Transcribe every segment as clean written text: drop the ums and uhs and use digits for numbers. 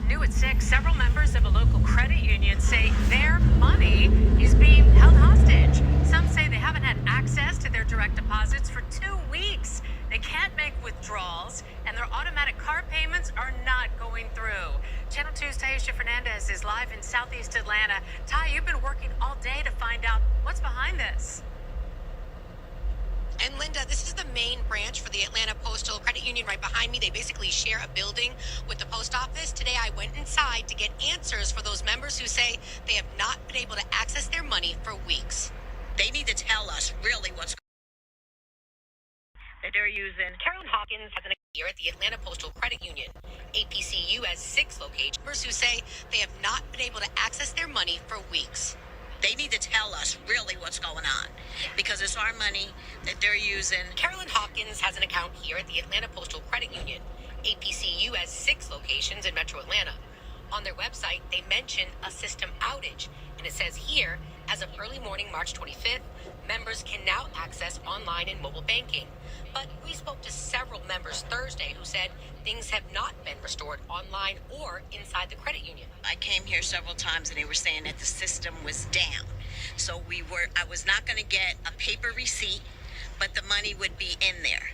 New at 6, several members of a local credit union say their money is being held hostage. Some say they haven't had access to their direct deposits for 2 weeks. They can't make withdrawals, and their automatic car payments are not going through. Channel 2's Taisha Fernandez is live in Southeast Atlanta. Ty, you've been working all day to find out what's behind this. And Linda, this is the main branch for the Atlanta Postal Credit Union right behind me. They basically share a building with the post office. Today I went inside to get answers for those members who say they have not been able to access their money for weeks. They need to tell us really what's going on. That they're using. Carolyn Hawkins has an here at the Atlanta Postal Credit Union. APCU has 6 locations who say they have not been able to access their money for weeks. They need to tell us really what's going on because it's our money that they're using. Carolyn Hawkins has an account here at the Atlanta Postal Credit Union. APCU has 6 locations in Metro Atlanta. On their website, they mention a system outage, and it says here, as of early morning, March 25th, members can now access online and mobile banking. But we spoke to several members Thursday who said things have not been restored online or inside the credit union. I came here several times and they were saying that the system was down. So I was not going to get a paper receipt, but the money would be in there.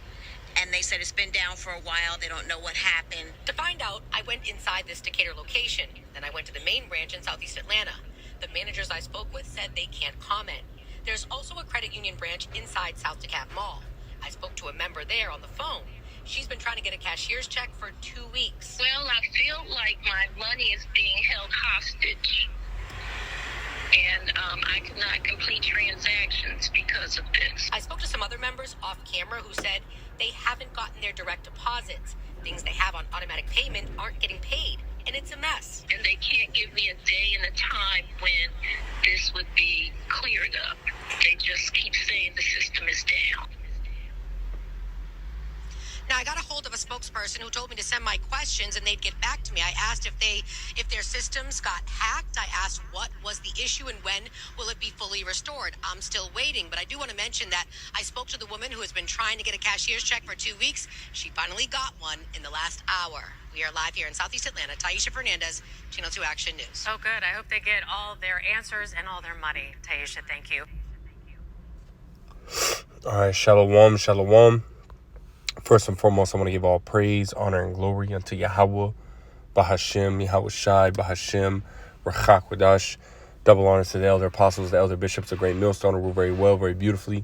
And they said it's been down for a while. They don't know what happened. To find out, I went inside this Decatur location. Then I went to the main branch in Southeast Atlanta. The managers I spoke with said they can't comment. There's also a credit union branch inside South DeKalb Mall. I spoke to a member there on the phone. She's been trying to get a cashier's check for 2 weeks. Well, I feel like my money is being held hostage. And I cannot complete transactions because of this. I spoke to some other members off camera who said they haven't gotten their direct deposits. Things they have on automatic payment aren't getting paid. And it's a mess. And they can't give me a day and a time when this would be cleared up. They just keep saying the system is down. Now, I got a hold of a spokesperson who told me to send my questions and they'd get back to me. I asked if their systems got hacked. I asked what was the issue and when will it be fully restored. I'm still waiting, but I do want to mention that I spoke to the woman who has been trying to get a cashier's check for 2 weeks. She finally got one in the last hour. We are live here in Southeast Atlanta. Taisha Fernandez, Channel 2 Action News. Oh, good. I hope they get all their answers and all their money. Taisha, thank you. All right, shalom, shalom. First and foremost, I want to give all praise, honor, and glory unto Yahweh, Bahashem, Yahweh Shai, Bahashem, Rachak Wadash. Double honors to the elder apostles, the elder bishops, the great millstone, who rule very well, very beautifully.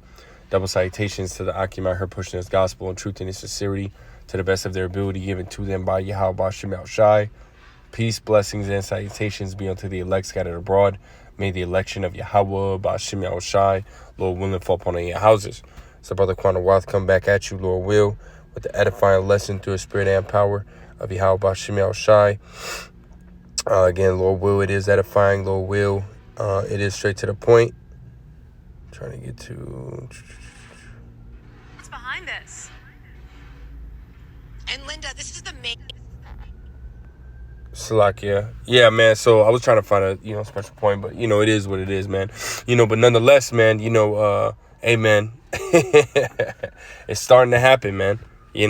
Double salutations to the Akim out here pushing his gospel and truth and his sincerity to the best of their ability given to them by Yahweh, Bahashem, Yahweh Shai. Peace, blessings, and salutations be unto the elect scattered abroad. May the election of Yahweh, Bahashem, Yahweh Shai, Lord willing, fall upon your houses. So Brother Quanah Wath come back at you, Lord will, with the edifying lesson through the spirit and power of Yahweh Bahashem Yahweh Shai. Again, Lord will, it is edifying, Lord will. It is straight to the point. I'm trying to get to... What's behind this? And Linda, this is the main... Salakia. Yeah, man. So I was trying to find a, special point, but, it is what it is, man. But nonetheless, man, hey, man, it's starting to happen, man. I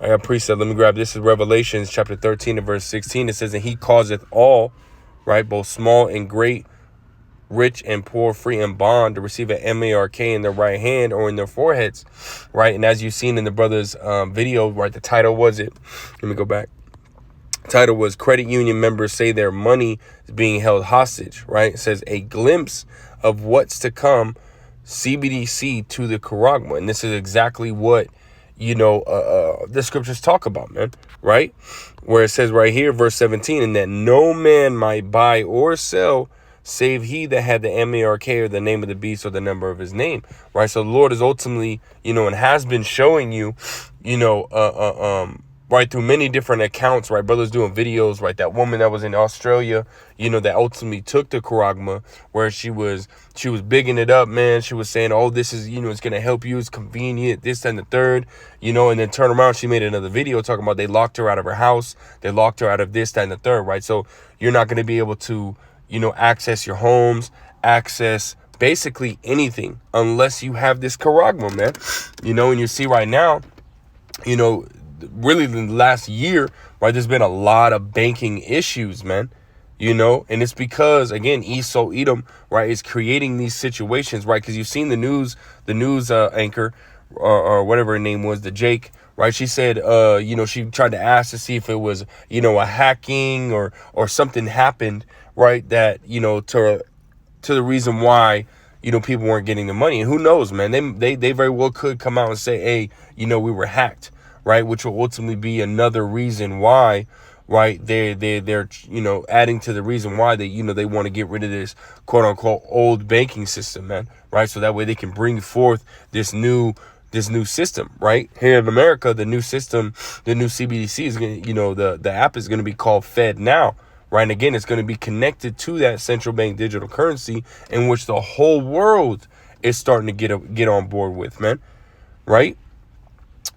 got precept. Let me grab this. Is Revelations chapter 13 and verse 16. It says, and he causeth all, right, both small and great, rich and poor, free and bond, to receive an MARK in their right hand or in their foreheads, right? And as you've seen in the brother's video, right, the title was it. Let me go back. Title was Credit Union Members Say Their Money is Being Held Hostage, right? It says a glimpse of what's to come, CBDC to the Charagma. And this is exactly what, the scriptures talk about, man, right? Where it says right here, verse 17, and that no man might buy or sell save he that had the MARK or the name of the beast or the number of his name, right? So the Lord is ultimately, and has been showing you, right, through many different accounts, right? Brothers doing videos, right? That woman that was in Australia, that ultimately took the Charagma, where she was bigging it up, man. She was saying, oh, this is, it's going to help you. It's convenient, this and the third, and then turn around. She made another video talking about they locked her out of her house. They locked her out of this, that, and the third, right? So you're not going to be able to, access your homes, access basically anything unless you have this Charagma, man. And you see right now, really the last year, right, there's been a lot of banking issues, man. You know, and it's because, again, Esau Edom, right, is creating these situations, right? Because you've seen the news anchor or whatever her name was, the Jake, right? She said, you know, she tried to ask to see if it was, you know, a hacking or something happened, right? That, you know, to the reason why, you know, people weren't getting the money. And who knows, man, they very well could come out and say, hey, you know, we were hacked, right? Which will ultimately be another reason why, right, they're you know, adding to the reason why they, you know, they want to get rid of this quote unquote old banking system, man, right? So that way they can bring forth this new system, right? Here in America, the new system, the new CBDC is going to, you know, the app is going to be called FedNow, right? And again, it's going to be connected to that central bank digital currency in which the whole world is starting to get on board with, man, right?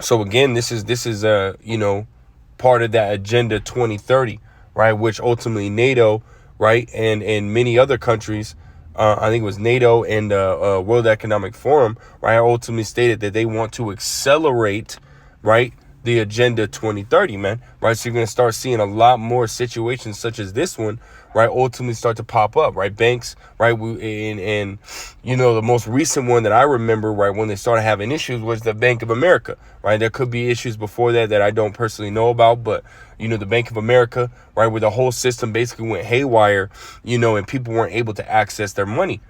So again, this is you know, part of that Agenda 2030, right? Which ultimately NATO, right, and many other countries, I think it was NATO and World Economic Forum, right, ultimately stated that they want to accelerate, right, the Agenda 2030, man, right? So you're going to start seeing a lot more situations such as this one, right, ultimately start to pop up, right? Banks, right, and you know, the most recent one that I remember, right, when they started having issues was the Bank of America, right? There could be issues before that I don't personally know about, but, you know, the Bank of America, right, where the whole system basically went haywire, you know, and people weren't able to access their money,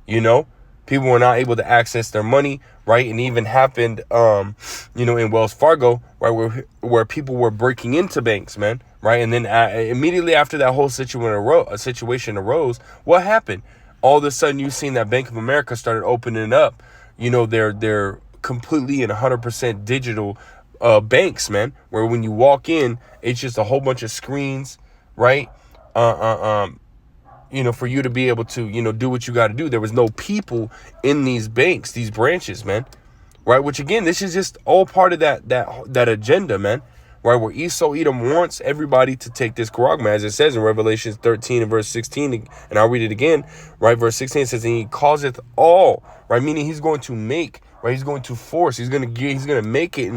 you know? People were not able to access their money, right? And even happened, you know, in Wells Fargo, right, where people were breaking into banks, man, right? And then immediately after that whole situation arose, what happened? All of a sudden, you've seen that Bank of America started opening up, you know, their completely and 100% digital banks, man, where when you walk in, it's just a whole bunch of screens, right? You know, for you to be able to, you know, do what you got to do. There was no people in these banks, these branches, man, right? Which again, this is just all part of that agenda, man, right? Where Esau Edom wants everybody to take this Charagma, as it says in Revelation 13 and verse 16, and I'll read it again, right? Verse 16 says, and he causeth all, right? Meaning he's going to make, right? He's going to force, he's going to make it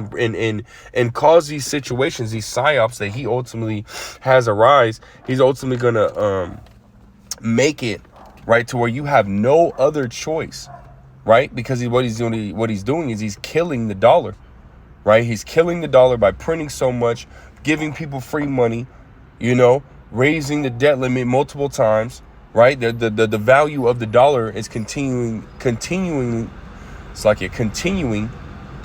and cause these situations, these psyops that he ultimately has arise. He's ultimately going to, make it right to where you have no other choice, right? Because what he's doing is he's killing the dollar, right? He's killing the dollar by printing so much, giving people free money, you know, raising the debt limit multiple times, right? The value of the dollar is continuing. It's like it continuing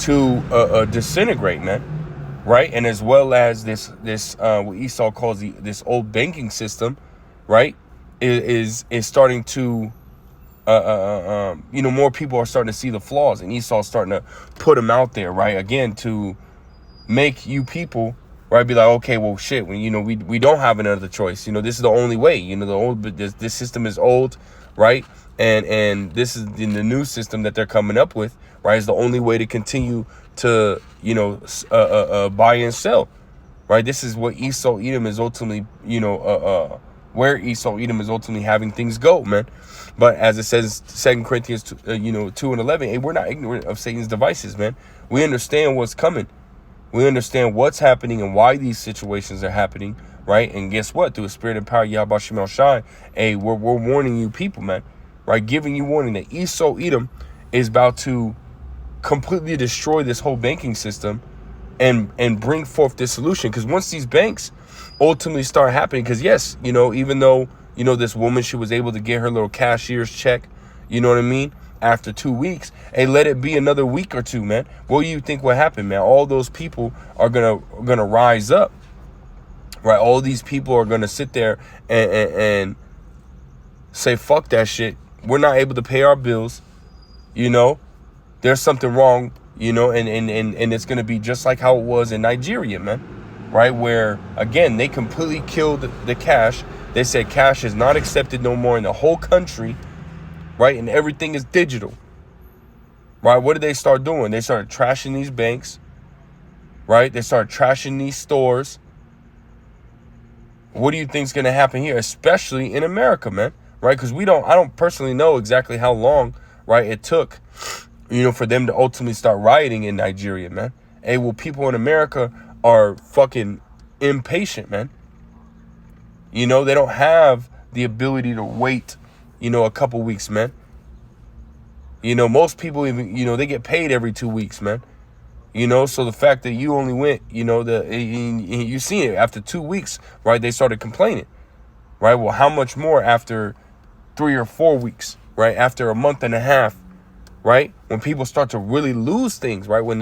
to disintegrate, man, right? And as well as this what Esau calls this old banking system, right? Is starting to, you know, more people are starting to see the flaws, and Esau's starting to put them out there, right? Again, to make you people, right, be like, okay, well, shit, you know, we don't have another choice. You know, this is the only way. You know, this system is old, right? And this is in the new system that they're coming up with, right? Is the only way to continue to, you know, buy and sell, right? This is what Esau Edom is ultimately, you know, where Esau Edom is ultimately having things go, man. But as it says, 2 Corinthians 2 and 11, hey, we're not ignorant of Satan's devices, man. We understand what's coming. We understand what's happening and why these situations are happening, right? And guess what? Through the spirit and power of Yahweh Shem Shai, hey, we're warning you people, man, right? Giving you warning that Esau Edom is about to completely destroy this whole banking system and bring forth this solution. Because once these banks ultimately start happening, because yes, you know, even though, you know, this woman, she was able to get her little cashier's check, you know what I mean, after 2 weeks, hey, let it be another week or two, man. What do you think will happen, man? All those people are gonna rise up, right? All these people are gonna sit there and say, fuck that shit. We're not able to pay our bills, you know, there's something wrong, you know, and it's gonna be just like how it was in Nigeria, man. Right, where, again, they completely killed the cash. They said cash is not accepted no more in the whole country, right? And everything is digital, right? What did they start doing? They started trashing these banks, right? They started trashing these stores. What do you think is going to happen here, especially in America, man? Right? Because I don't personally know exactly how long, right, it took, you know, for them to ultimately start rioting in Nigeria, man. Hey, will people in America are fucking impatient, man. You know, they don't have the ability to wait, you know, a couple weeks, man. You know, most people even, you know, they get paid every 2 weeks, man. You know, so the fact that you only went, you know, you see it after 2 weeks, right? They started complaining, right? Well, how much more after 3 or 4 weeks, right? After a month and a half, right? When people start to really lose things, right? When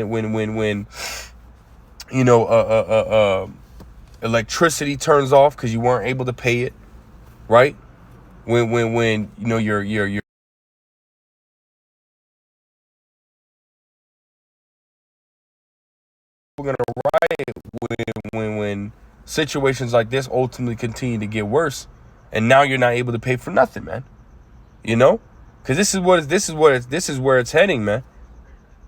you know, electricity turns off because you weren't able to pay it, right? When you know your we're gonna riot when situations like this ultimately continue to get worse, and now you're not able to pay for nothing, man. You know, because this is where it's heading, man.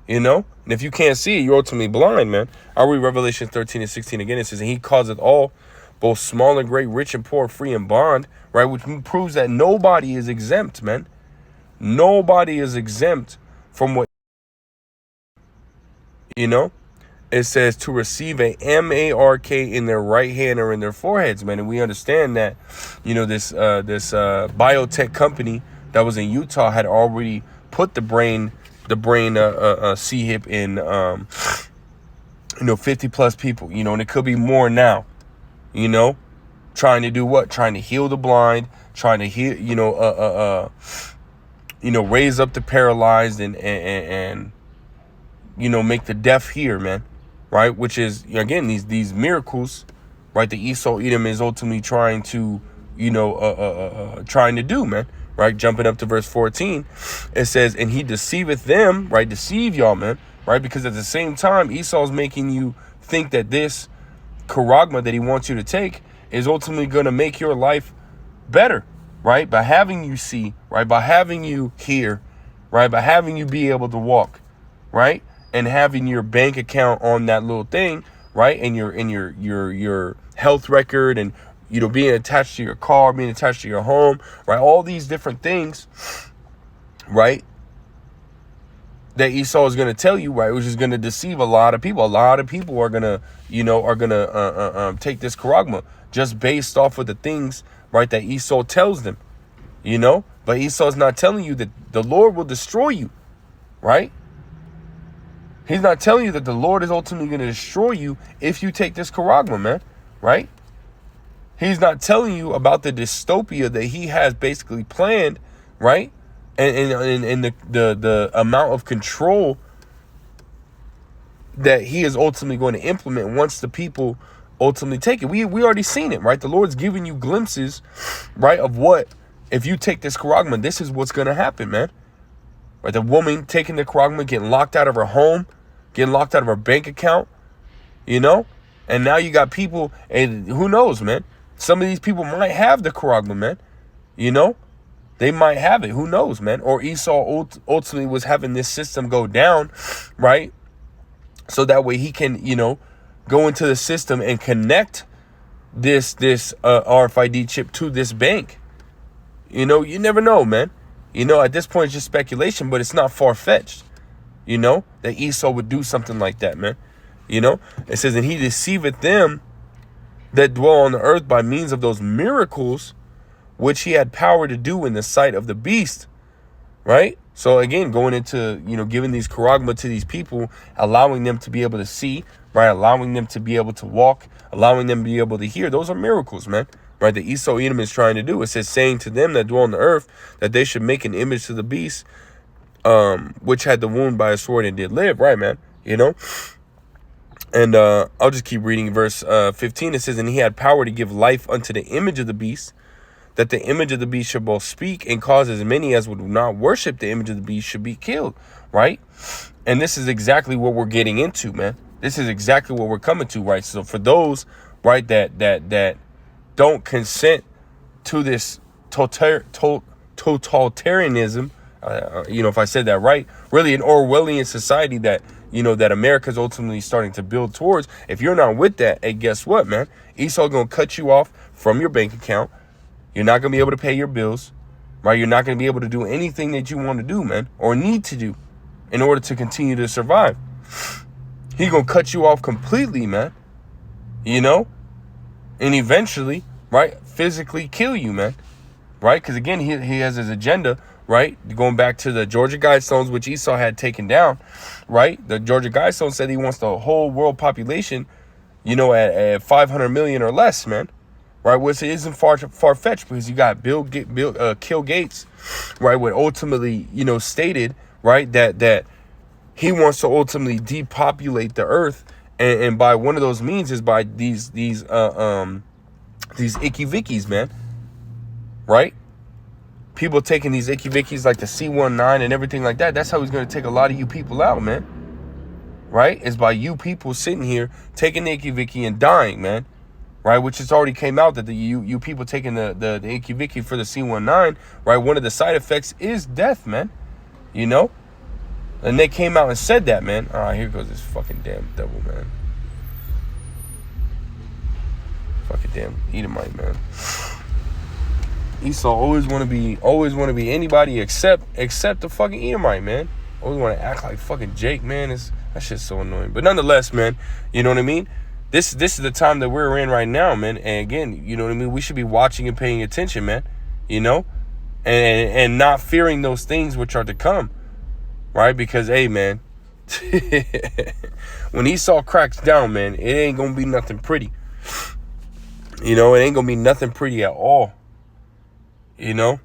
You know, and if you can't see it, you're ultimately blind, man. I'll read Revelation 13 and 16 again. It says, and he causeth all, both small and great, rich and poor, free and bond, right? Which proves that nobody is exempt, man. Nobody is exempt from what, you know. It says to receive a mark in their right hand or in their foreheads, man. And we understand that, you know, this biotech company that was in Utah had already put the brain C-hip in, you know, 50 plus people, you know, and it could be more now, you know, trying to do what? Trying to heal the blind, trying to heal, you know, raise up the paralyzed and, you know, make the deaf hear, man. Right. Which is, again, these miracles, right? The Esau Edom is ultimately trying to, you know, trying to do, man. Right. Jumping up to verse 14, it says, and he deceiveth them, right? Deceive y'all, man. Right. Because at the same time, Esau's making you think that this charagma that he wants you to take is ultimately going to make your life better. Right. By having you see, right. By having you hear, right. By having you be able to walk, right. And having your bank account on that little thing, right? And your health record, and, you know, being attached to your car, being attached to your home, right? All these different things, right? That Esau is going to tell you, right? Which is going to deceive a lot of people. A lot of people are going to, you know, take this charagma just based off of the things, right, that Esau tells them, you know? But Esau's not telling you that the Lord will destroy you, right? He's not telling you that the Lord is ultimately going to destroy you if you take this charagma, man, right? He's not telling you about the dystopia that he has basically planned, right? And the amount of control that he is ultimately going to implement once the people ultimately take it. We already seen it, right? The Lord's giving you glimpses, right, of what, if you take this charagma, this is what's going to happen, man. Right, the woman taking the charagma, getting locked out of her home, getting locked out of her bank account, you know? And now you got people, and who knows, man? Some of these people might have the charagma, man. You know? They might have it. Who knows, man? Or Esau ultimately was having this system go down, right? So that way he can, you know, go into the system and connect this RFID chip to this bank. You know, you never know, man. You know, at this point, it's just speculation, but it's not far-fetched, you know, that Esau would do something like that, man. You know, it says, and he deceiveth them that dwell on the earth by means of those miracles which he had power to do in the sight of the beast, right? So, again, going into, you know, giving these charagma to these people, allowing them to be able to see, right, allowing them to be able to walk, allowing them to be able to hear. Those are miracles, man. Right, the Esau Edom is trying to do. It says, saying to them that dwell on the earth that they should make an image to the beast, which had the wound by a sword and did live. Right, man. You know. And I'll just keep reading verse 15. It says, and he had power to give life unto the image of the beast, that the image of the beast should both speak and cause as many as would not worship the image of the beast should be killed. Right. And this is exactly what we're getting into, man. This is exactly what we're coming to. Right. So for those, right, that don't consent to this totalitarianism, you know, if I said that right, really an Orwellian society that, you know, that America's ultimately starting to build towards. If you're not with that, hey, guess what, man? Esau going to cut you off from your bank account. You're not going to be able to pay your bills, right? You're not going to be able to do anything that you want to do, man, or need to do in order to continue to survive. He's going to cut you off completely, man. you know, and eventually, right, physically kill you, man, right? Because again, he has his agenda, right? Going back to the Georgia Guidestones, which Esau had taken down, right? The Georgia Guidestones said he wants the whole world population, you know, at 500 million or less, man, right? Which isn't far-fetched, because you got Bill Gates, right, what ultimately, you know, stated, right, that he wants to ultimately depopulate the earth, and by one of those means is by these icky vickies, man, right? People taking these icky vickies like the C-19 and everything like that. That's how he's going to take a lot of you people out, man, right? Is by you people sitting here taking the icky vicky and dying, man, right? Which has already came out that you people taking the icky vicky for the C-19, right? One of the side effects is death, man, you know? And they came out and said that, man. All right, here goes this fucking damn devil, man. Fucking damn Edomite, man. Esau always want to be anybody except the fucking Edomite, man. Always want to act like fucking Jake, man. That shit's so annoying. But nonetheless, man, you know what I mean? This is the time that we're in right now, man. And again, you know what I mean? We should be watching and paying attention, man. You know? And not fearing those things which are to come. Right? Because, hey, man, when Esau cracks down, man, it ain't going to be nothing pretty. You know, it ain't going to be nothing pretty at all. You know?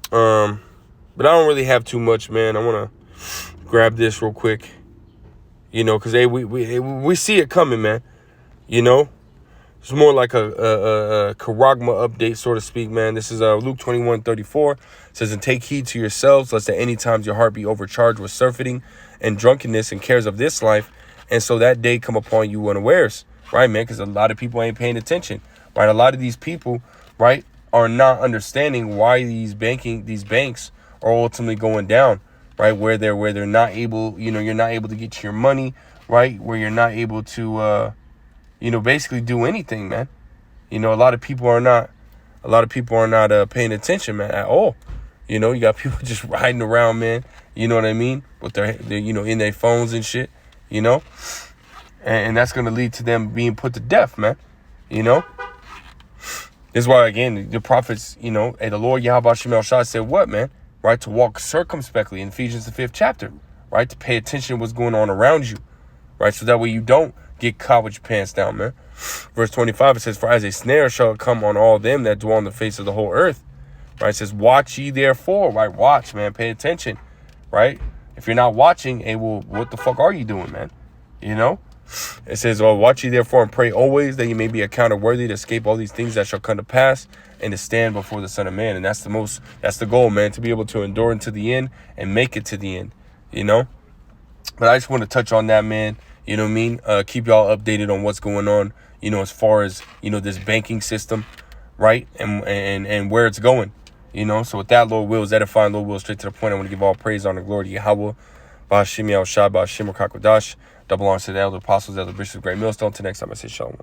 But I don't really have too much, man. I want to grab this real quick. You know, because, hey, we see it coming, man. You know? It's more like a charagma update, so to speak, man. This is Luke 21:34. It says, and take heed to yourselves, lest at any times your heart be overcharged with surfeiting and drunkenness and cares of this life, and so that day come upon you unawares. Right, man? Because a lot of people ain't paying attention. Right? A lot of these people, right, are not understanding why these banks are ultimately going down. Right? Where they're not able, you know, you're not able to get your money, right? Where you're not able to you know, basically do anything, man. You know, a lot of people are not paying attention, man, at all. You know, you got people just riding around, man. You know what I mean? With their you know, in their phones and shit, you know? And that's going to lead to them being put to death, man. You know? This is why, again, the prophets, you know, and the Lord Yahweh Shem El Shah said what, man? Right? To walk circumspectly in Ephesians the 5th chapter. Right? To pay attention to what's going on around you. Right? So that way you don't get caught with your pants down, man. Verse 25, it says, for as a snare shall come on all them that dwell on the face of the whole earth. Right? It says, watch ye therefore. Right? Watch, man. Pay attention. Right? If you're not watching, hey, well, what the fuck are you doing, man? You know? It says, oh, watch ye therefore and pray always that you may be accounted worthy to escape all these things that shall come to pass and to stand before the Son of Man. And that's the goal, man, to be able to endure unto the end and make it to the end, you know? But I just want to touch on that, man. You know what I mean? Keep y'all updated on what's going on, you know, as far as, you know, this banking system, right? And where it's going, you know? So with that, Lord will is edifying, Lord will straight to the point. I want to give all praise, honor, glory to Yahweh. Ba'ashim Yahushua, Ba'ashim Rakakodash. Double honors to the elder apostles, elder bishops, great millstone. Till next time, I say shalom.